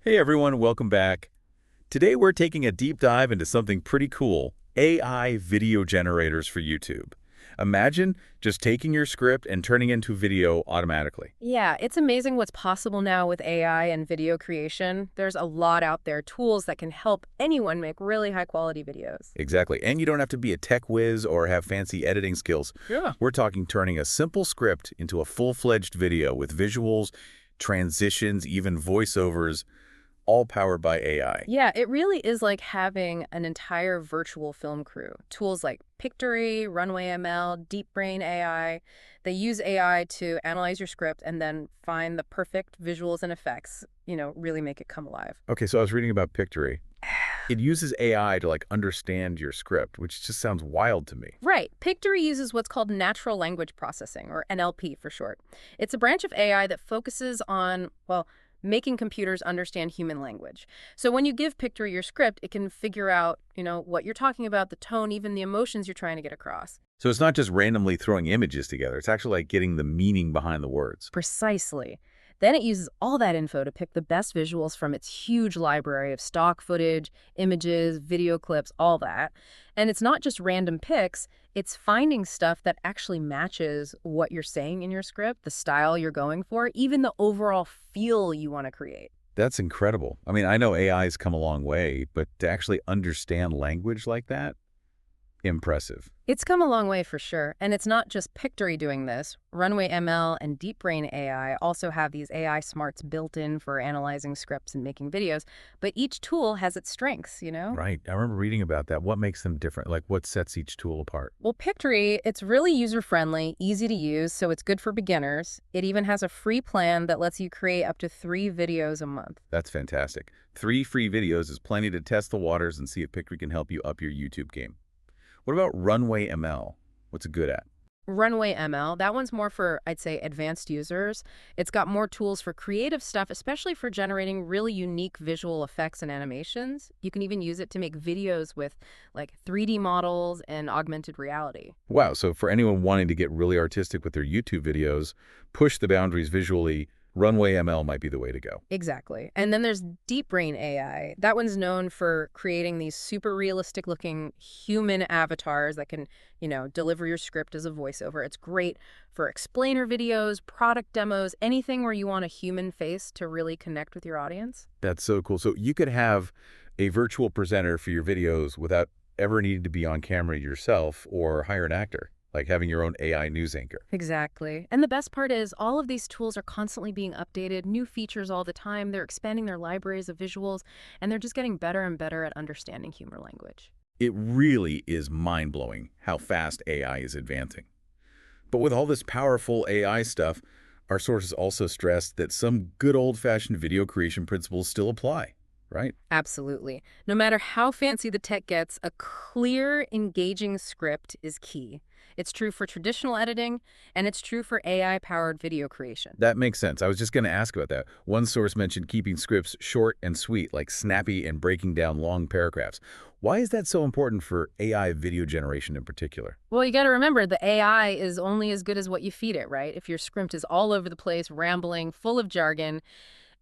Hey everyone, welcome back. Today we're taking a deep dive into something pretty cool, AI video generators for YouTube. Imagine just taking your script and turning it into video automatically. Yeah, it's amazing what's possible now with AI and video creation. There's a lot out there, tools that can help anyone make really high quality videos. Exactly, and you don't have to be a tech whiz or have fancy editing skills. Yeah. We're talking turning a simple script into a full-fledged video with visuals, transitions, even voiceovers, all powered by AI. Yeah, it really is like having an entire virtual film crew. Tools like Pictory, Runway ML, DeepBrain AI, they use AI to analyze your script and then find the perfect visuals and effects, really make it come alive. Okay, so I was reading about Pictory. It uses AI to understand your script, which just sounds wild to me. Right. Pictory uses what's called natural language processing, or NLP for short. It's a branch of AI that focuses on, well, making computers understand human language. So when you give Pictory your script, it can figure out, what you're talking about, the tone, even the emotions you're trying to get across. So it's not just randomly throwing images together. It's actually like getting the meaning behind the words. Precisely. Then it uses all that info to pick the best visuals from its huge library of stock footage, images, video clips, all that. And it's not just random picks, it's finding stuff that actually matches what you're saying in your script, the style you're going for, even the overall feel you want to create. That's incredible. I mean, I know AI's come a long way, but to actually understand language like that, impressive. It's come a long way for sure, and it's not just Pictory doing this. Runway ML and DeepBrain AI also have these AI smarts built in for analyzing scripts and making videos, but each tool has its strengths. Right. I remember reading about that. What makes them different? Like what sets each tool apart? Well, Pictory, it's really user-friendly, easy to use, so it's good for beginners. It even has a free plan that lets you create up to 3 videos a month. That's fantastic. 3 free videos is plenty to test the waters and see if Pictory can help you up your YouTube game. What about Runway ML? What's it good at? Runway ML, that one's more for, I'd say, advanced users. It's got more tools for creative stuff, especially for generating really unique visual effects and animations. You can even use it to make videos with like 3D models and augmented reality. Wow, so for anyone wanting to get really artistic with their YouTube videos, push the boundaries visually, Runway ML might be the way to go. Exactly. And then there's DeepBrain AI. That one's known for creating these super realistic looking human avatars that can, deliver your script as a voiceover. It's great for explainer videos, product demos, anything where you want a human face to really connect with your audience. That's so cool. So you could have a virtual presenter for your videos without ever needing to be on camera yourself or hire an actor, like having your own AI news anchor. Exactly. And the best part is all of these tools are constantly being updated, new features all the time. They're expanding their libraries of visuals, and they're just getting better and better at understanding human language. It really is mind-blowing how fast AI is advancing. But with all this powerful AI stuff, our sources also stress that some good old-fashioned video creation principles still apply, right? Absolutely. No matter how fancy the tech gets, a clear, engaging script is key. It's true for traditional editing, and it's true for AI-powered video creation. That makes sense. I was just going to ask about that. One source mentioned keeping scripts short and sweet, like snappy and breaking down long paragraphs. Why is that so important for AI video generation in particular? Well, you got to remember the AI is only as good as what you feed it, right? If your script is all over the place, rambling, full of jargon,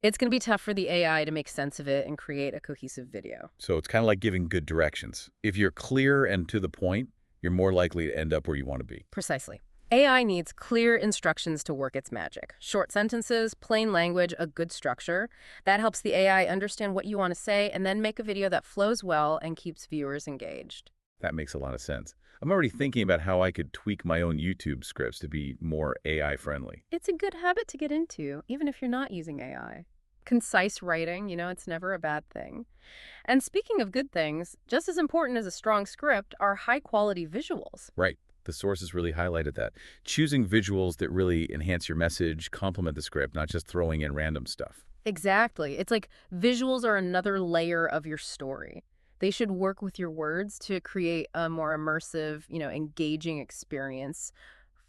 it's going to be tough for the AI to make sense of it and create a cohesive video. So it's kind of like giving good directions. If you're clear and to the point, you're more likely to end up where you want to be. Precisely. AI needs clear instructions to work its magic. Short sentences, plain language, a good structure. That helps the AI understand what you want to say and then make a video that flows well and keeps viewers engaged. That makes a lot of sense. I'm already thinking about how I could tweak my own YouTube scripts to be more AI friendly. It's a good habit to get into, even if you're not using AI. Concise writing, it's never a bad thing. And speaking of good things, just as important as a strong script are high-quality visuals. Right. The sources really highlighted that. Choosing visuals that really enhance your message, complement the script, not just throwing in random stuff. Exactly. It's like visuals are another layer of your story. They should work with your words to create a more immersive, engaging experience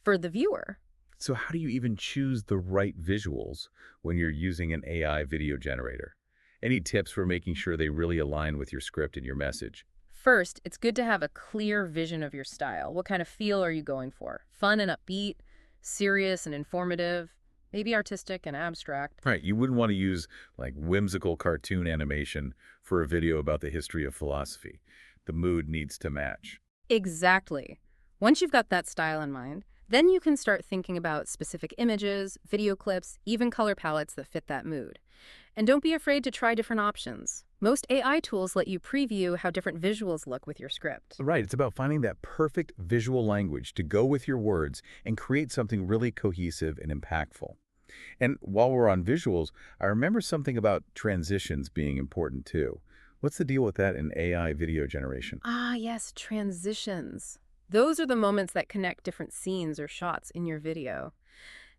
for the viewer. So how do you even choose the right visuals when you're using an AI video generator? Any tips for making sure they really align with your script and your message? First, it's good to have a clear vision of your style. What kind of feel are you going for? Fun and upbeat, serious and informative, maybe artistic and abstract. Right, you wouldn't want to use like whimsical cartoon animation for a video about the history of philosophy. The mood needs to match. Exactly. Once you've got that style in mind, then you can start thinking about specific images, video clips, even color palettes that fit that mood. And don't be afraid to try different options. Most AI tools let you preview how different visuals look with your script. Right, it's about finding that perfect visual language to go with your words and create something really cohesive and impactful. And while we're on visuals, I remember something about transitions being important too. What's the deal with that in AI video generation? Ah, yes, transitions. Those are the moments that connect different scenes or shots in your video.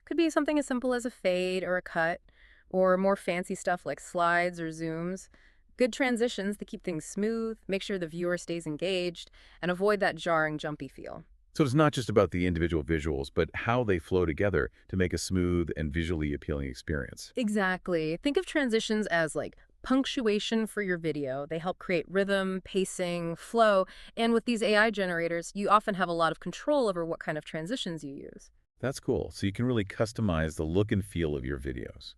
Could be something as simple as a fade or a cut, or more fancy stuff like slides or zooms. Good transitions that keep things smooth, make sure the viewer stays engaged, and avoid that jarring, jumpy feel. So it's not just about the individual visuals, but how they flow together to make a smooth and visually appealing experience. Exactly. Think of transitions as like punctuation for your video. They help create rhythm, pacing, flow, and with these AI generators, you often have a lot of control over what kind of transitions you use. That's cool. So you can really customize the look and feel of your videos.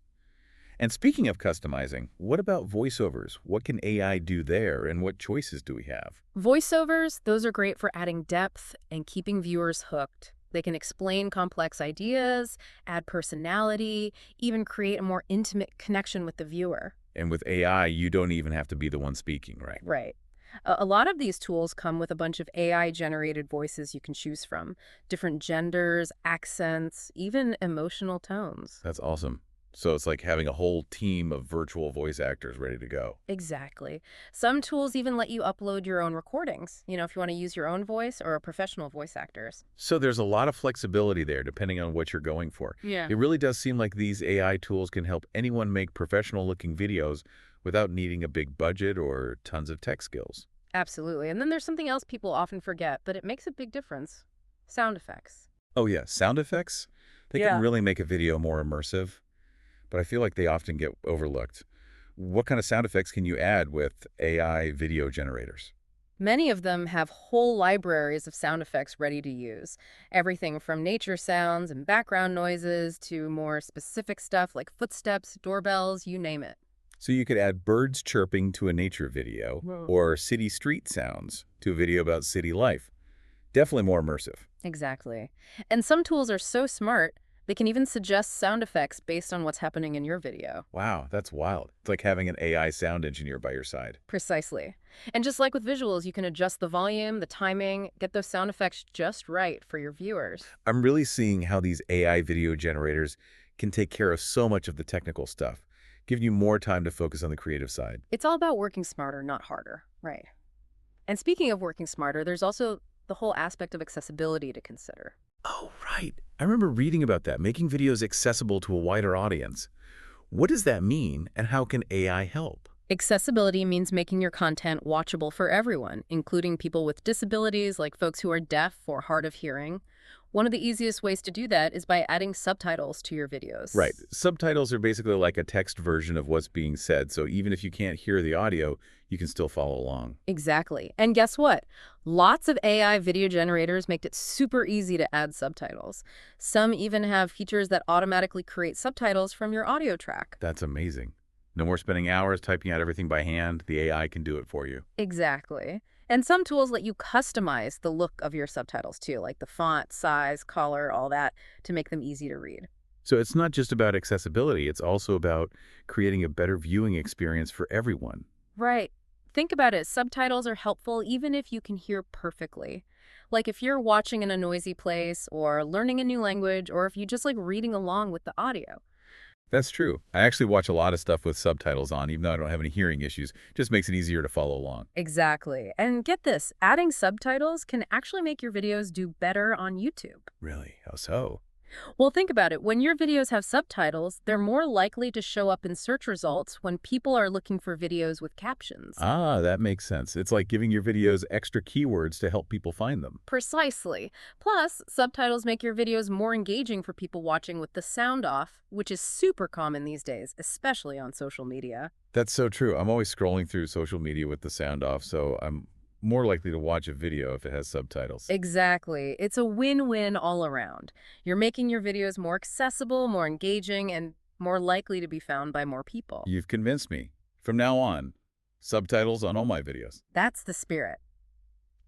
And speaking of customizing, what about voiceovers? What can AI do there, and what choices do we have? Voiceovers, those are great for adding depth and keeping viewers hooked. They can explain complex ideas, add personality, even create a more intimate connection with the viewer. And with AI, you don't even have to be the one speaking, right? Right. A lot of these tools come with a bunch of AI-generated voices you can choose from, different genders, accents, even emotional tones. That's awesome. So it's like having a whole team of virtual voice actors ready to go. Exactly. Some tools even let you upload your own recordings, if you want to use your own voice or a professional voice actor's. So there's a lot of flexibility there depending on what you're going for. Yeah. It really does seem like these AI tools can help anyone make professional-looking videos without needing a big budget or tons of tech skills. Absolutely. And then there's something else people often forget, but it makes a big difference. Sound effects. Oh yeah, sound effects? They can Yeah. really make a video more immersive, but I feel like they often get overlooked. What kind of sound effects can you add with AI video generators? Many of them have whole libraries of sound effects ready to use. Everything from nature sounds and background noises to more specific stuff like footsteps, doorbells, you name it. So you could add birds chirping to a nature video Whoa. or city street sounds to a video about city life. Definitely more immersive. Exactly. And some tools are so smart, they can even suggest sound effects based on what's happening in your video. Wow, that's wild. It's like having an AI sound engineer by your side. Precisely. And just like with visuals, you can adjust the volume, the timing, get those sound effects just right for your viewers. I'm really seeing how these AI video generators can take care of so much of the technical stuff, giving you more time to focus on the creative side. It's all about working smarter, not harder. Right. And speaking of working smarter, there's also the whole aspect of accessibility to consider. Oh, right. I remember reading about that, making videos accessible to a wider audience. What does that mean, and how can AI help? Accessibility means making your content watchable for everyone, including people with disabilities like folks who are deaf or hard of hearing. One of the easiest ways to do that is by adding subtitles to your videos. Right. Subtitles are basically like a text version of what's being said, so even if you can't hear the audio, you can still follow along. Exactly. And guess what? Lots of AI video generators make it super easy to add subtitles. Some even have features that automatically create subtitles from your audio track. That's amazing. No more spending hours typing out everything by hand. The AI can do it for you. Exactly. And some tools let you customize the look of your subtitles too, like the font, size, color, all that, to make them easy to read. So it's not just about accessibility, it's also about creating a better viewing experience for everyone. Right. Think about it. Subtitles are helpful even if you can hear perfectly. Like if you're watching in a noisy place or learning a new language, or if you just like reading along with the audio. That's true. I actually watch a lot of stuff with subtitles on, even though I don't have any hearing issues. Just makes it easier to follow along. Exactly. And get this, adding subtitles can actually make your videos do better on YouTube. Really? How so? Well, think about it. When your videos have subtitles, they're more likely to show up in search results when people are looking for videos with captions. Ah, that makes sense. It's like giving your videos extra keywords to help people find them. Precisely. Plus, subtitles make your videos more engaging for people watching with the sound off, which is super common these days, especially on social media. That's so true. I'm always scrolling through social media with the sound off, so I'm more likely to watch a video if it has subtitles. Exactly. It's a win-win all around. You're making your videos more accessible, more engaging, and more likely to be found by more people. You've convinced me. From now on, subtitles on all my videos. That's the spirit.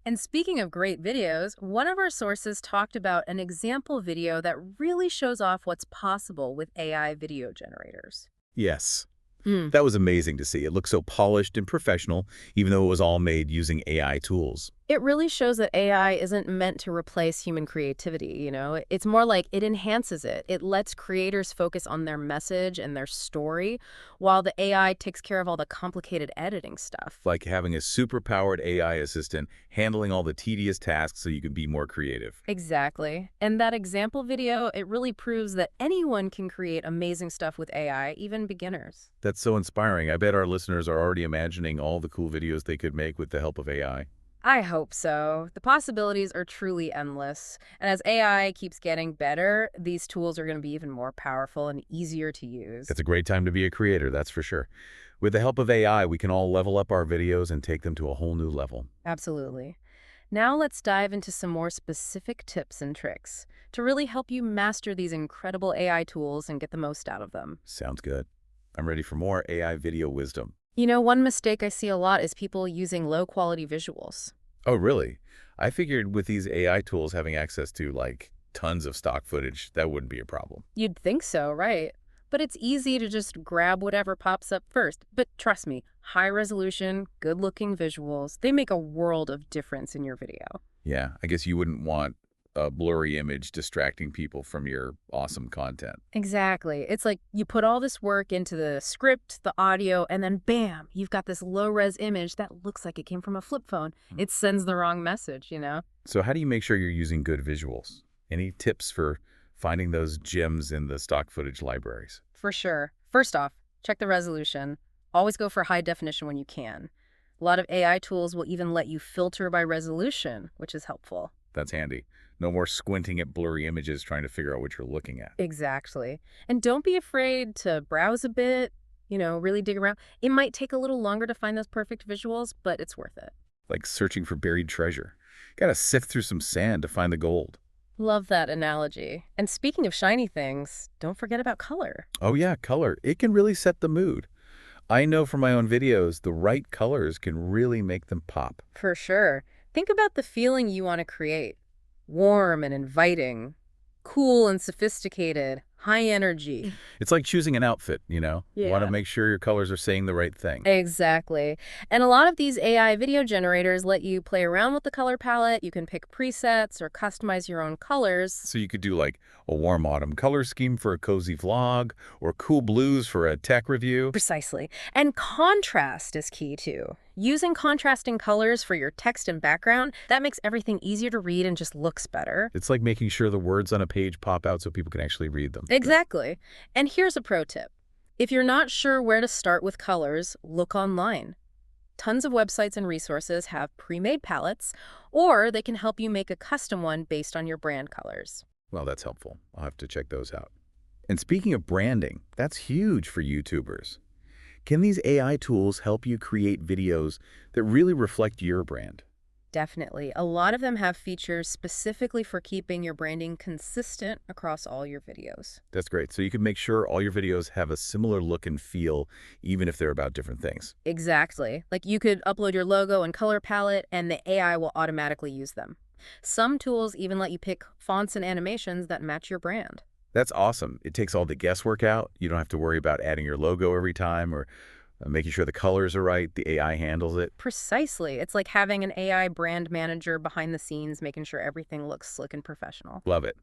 And speaking of great videos, one of our sources talked about an example video that really shows off what's possible with AI video generators. Yes. Hmm. That was amazing to see. It looked so polished and professional, even though it was all made using AI tools. It really shows that AI isn't meant to replace human creativity. It's more like it enhances it. It lets creators focus on their message and their story, while the AI takes care of all the complicated editing stuff. Like having a superpowered AI assistant handling all the tedious tasks so you can be more creative. Exactly. And that example video, it really proves that anyone can create amazing stuff with AI, even beginners. That's so inspiring. I bet our listeners are already imagining all the cool videos they could make with the help of AI. I hope so. The possibilities are truly endless. And as AI keeps getting better, these tools are going to be even more powerful and easier to use. It's a great time to be a creator, that's for sure. With the help of AI, we can all level up our videos and take them to a whole new level. Absolutely. Now let's dive into some more specific tips and tricks to really help you master these incredible AI tools and get the most out of them. Sounds good. I'm ready for more AI video wisdom. One mistake I see a lot is people using low-quality visuals. Oh, really? I figured with these AI tools having access to, like, tons of stock footage, that wouldn't be a problem. You'd think so, right? But it's easy to just grab whatever pops up first. But trust me, high-resolution, good-looking visuals, they make a world of difference in your video. Yeah, I guess you wouldn't want a blurry image distracting people from your awesome content. Exactly. It's like you put all this work into the script, the audio, and then bam, you've got this low-res image that looks like it came from a flip phone. It sends the wrong message. So how do you make sure you're using good visuals? Any tips for finding those gems in the stock footage libraries? For sure. First off, check the resolution. Always go for high definition when you can. A lot of AI tools will even let you filter by resolution, which is helpful. That's handy. No more squinting at blurry images trying to figure out what you're looking at. Exactly. And don't be afraid to browse a bit, really dig around. It might take a little longer to find those perfect visuals, but it's worth it. Like searching for buried treasure. Gotta sift through some sand to find the gold. Love that analogy. And speaking of shiny things, don't forget about color. Oh yeah, color. It can really set the mood. I know from my own videos, the right colors can really make them pop. For sure. Think about the feeling you want to create. Warm and inviting, cool and sophisticated, high energy. It's like choosing an outfit, You want Yeah. to make sure your colors are saying the right thing. Exactly. And a lot of these AI video generators let you play around with the color palette. You can pick presets or customize your own colors. So you could do like a warm autumn color scheme for a cozy vlog or cool blues for a tech review. Precisely. And contrast is key too. Using contrasting colors for your text and background, that makes everything easier to read and just looks better. It's like making sure the words on a page pop out so people can actually read them. Exactly. And here's a pro tip. If you're not sure where to start with colors, look online. Tons of websites and resources have pre-made palettes, or they can help you make a custom one based on your brand colors. Well, that's helpful. I'll have to check those out. And speaking of branding, that's huge for YouTubers. Can these AI tools help you create videos that really reflect your brand? Definitely. A lot of them have features specifically for keeping your branding consistent across all your videos. That's great. So you can make sure all your videos have a similar look and feel, even if they're about different things. Exactly. Like you could upload your logo and color palette, and the AI will automatically use them. Some tools even let you pick fonts and animations that match your brand. That's awesome. It takes all the guesswork out. You don't have to worry about adding your logo every time or making sure the colors are right. The AI handles it. Precisely. It's like having an AI brand manager behind the scenes, making sure everything looks slick and professional. Love it.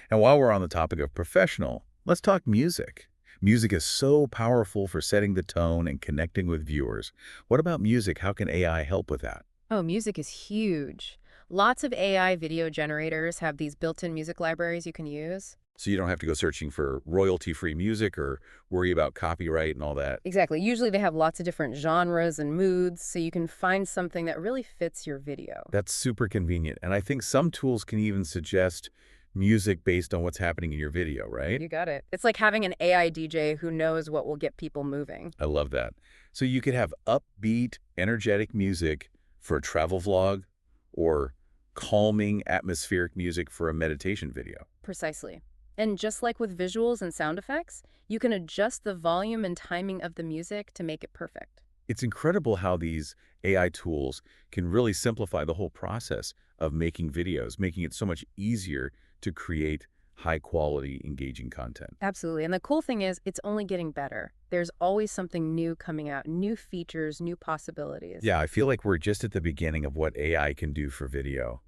And while we're on the topic of professional, let's talk music. Music is so powerful for setting the tone and connecting with viewers. What about music? How can AI help with that? Oh, music is huge. Lots of AI video generators have these built-in music libraries you can use. So you don't have to go searching for royalty-free music or worry about copyright and all that. Exactly. Usually they have lots of different genres and moods, so you can find something that really fits your video. That's super convenient. And I think some tools can even suggest music based on what's happening in your video, right? You got it. It's like having an AI DJ who knows what will get people moving. I love that. So you could have upbeat, energetic music for a travel vlog or calming atmospheric music for a meditation video. Precisely. And just like with visuals and sound effects, you can adjust the volume and timing of the music to make it perfect. It's incredible how these AI tools can really simplify the whole process of making videos, making it so much easier to create high-quality, engaging content. Absolutely. And the cool thing is, it's only getting better. There's always something new coming out, new features, new possibilities. Yeah, I feel like we're just at the beginning of what AI can do for video.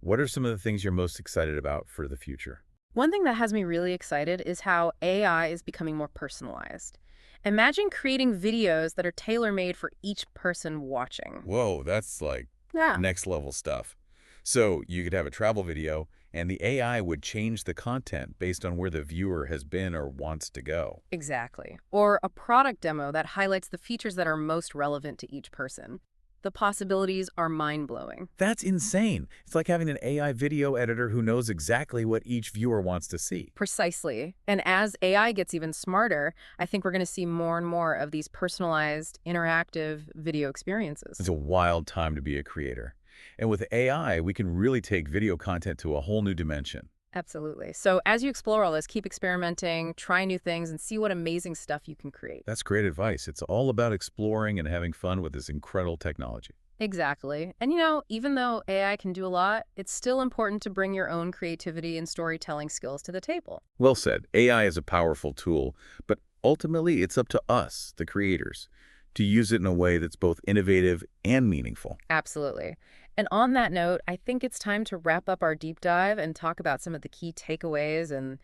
What are some of the things you're most excited about for the future? One thing that has me really excited is how AI is becoming more personalized. Imagine creating videos that are tailor-made for each person watching. Whoa, that's like Yeah. next level stuff. So you could have a travel video and the AI would change the content based on where the viewer has been or wants to go. Exactly. Or a product demo that highlights the features that are most relevant to each person. The possibilities are mind-blowing. That's insane. It's like having an AI video editor who knows exactly what each viewer wants to see. Precisely. And as AI gets even smarter, I think we're going to see more and more of these personalized, interactive video experiences. It's a wild time to be a creator. And with AI, we can really take video content to a whole new dimension. Absolutely. So as you explore all this, keep experimenting, try new things, and see what amazing stuff you can create. That's great advice. It's all about exploring and having fun with this incredible technology. Exactly. And even though AI can do a lot, it's still important to bring your own creativity and storytelling skills to the table. Well said. AI is a powerful tool, but ultimately it's up to us, the creators, to use it in a way that's both innovative and meaningful. Absolutely. And on that note, I think it's time to wrap up our deep dive and talk about some of the key takeaways and,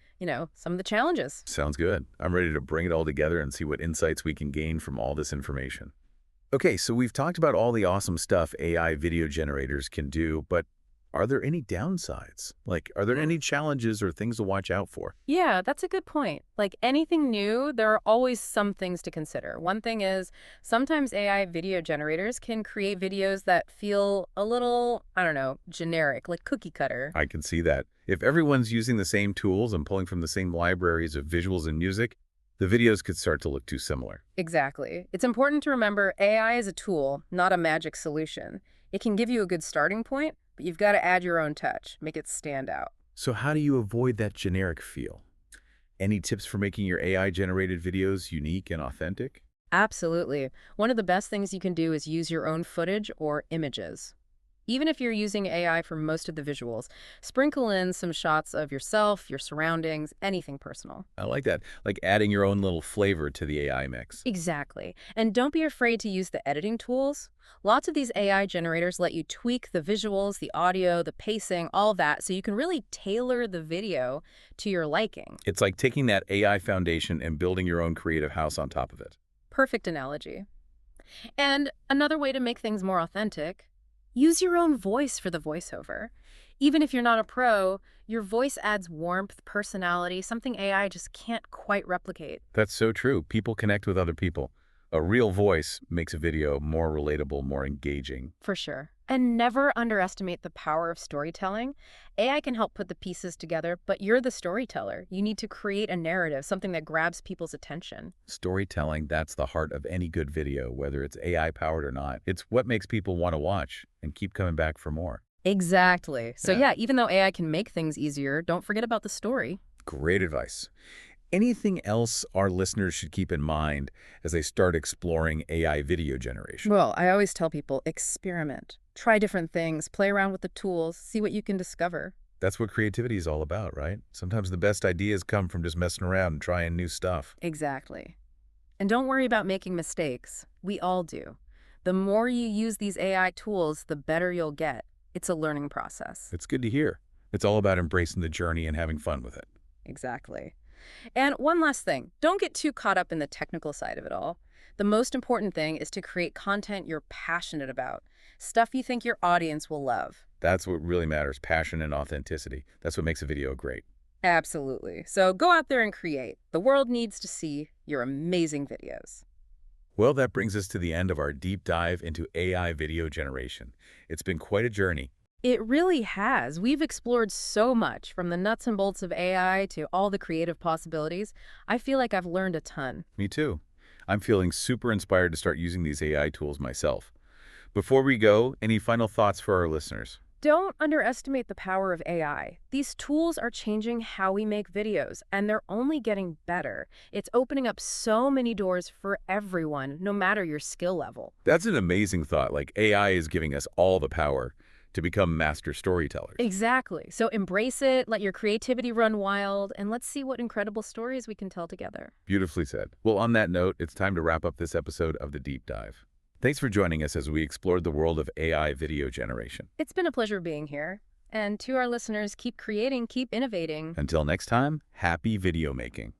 some of the challenges. Sounds good. I'm ready to bring it all together and see what insights we can gain from all this information. Okay, so we've talked about all the awesome stuff AI video generators can do, but are there any downsides? Like, are there any challenges or things to watch out for? Yeah, that's a good point. Like anything new, there are always some things to consider. One thing is sometimes AI video generators can create videos that feel a little, I don't know, generic, like cookie cutter. I can see that. If everyone's using the same tools and pulling from the same libraries of visuals and music, the videos could start to look too similar. Exactly. It's important to remember AI is a tool, not a magic solution. It can give you a good starting point, but you've got to add your own touch, make it stand out. So how do you avoid that generic feel? Any tips for making your AI-generated videos unique and authentic? Absolutely. One of the best things you can do is use your own footage or images. Even if you're using AI for most of the visuals, sprinkle in some shots of yourself, your surroundings, anything personal. I like that, like adding your own little flavor to the AI mix. Exactly. And don't be afraid to use the editing tools. Lots of these AI generators let you tweak the visuals, the audio, the pacing, all that, so you can really tailor the video to your liking. It's like taking that AI foundation and building your own creative house on top of it. Perfect analogy. And another way to make things more authentic, use your own voice for the voiceover. Even if you're not a pro, your voice adds warmth, personality, something AI just can't quite replicate. That's so true. People connect with other people. A real voice makes a video more relatable, more engaging. For sure. And never underestimate the power of storytelling. AI can help put the pieces together, but you're the storyteller. You need to create a narrative, something that grabs people's attention. Storytelling, that's the heart of any good video, whether it's AI-powered or not. It's what makes people want to watch and keep coming back for more. Exactly. So Yeah. yeah, even though AI can make things easier, don't forget about the story. Great advice. Anything else our listeners should keep in mind as they start exploring AI video generation? Well, I always tell people, experiment. Try different things, play around with the tools, see what you can discover. That's what creativity is all about, right? Sometimes the best ideas come from just messing around and trying new stuff. Exactly. And don't worry about making mistakes. We all do. The more you use these AI tools, the better you'll get. It's a learning process. It's good to hear. It's all about embracing the journey and having fun with it. Exactly. And one last thing, don't get too caught up in the technical side of it all. The most important thing is to create content you're passionate about, stuff you think your audience will love. That's what really matters, passion and authenticity. That's what makes a video great. Absolutely. So go out there and create. The world needs to see your amazing videos. Well, that brings us to the end of our deep dive into AI video generation. It's been quite a journey. It really has. We've explored so much, from the nuts and bolts of AI to all the creative possibilities. I feel like I've learned a ton. Me too. I'm feeling super inspired to start using these AI tools myself. Before we go, any final thoughts for our listeners? Don't underestimate the power of AI. These tools are changing how we make videos, and they're only getting better. It's opening up so many doors for everyone, no matter your skill level. That's an amazing thought. Like AI is giving us all the power to become master storytellers. Exactly. So embrace it, let your creativity run wild, and let's see what incredible stories we can tell together. Beautifully said. Well, on that note, it's time to wrap up this episode of The Deep Dive. Thanks for joining us as we explored the world of AI video generation. It's been a pleasure being here. And to our listeners, keep creating, keep innovating. Until next time, happy video making.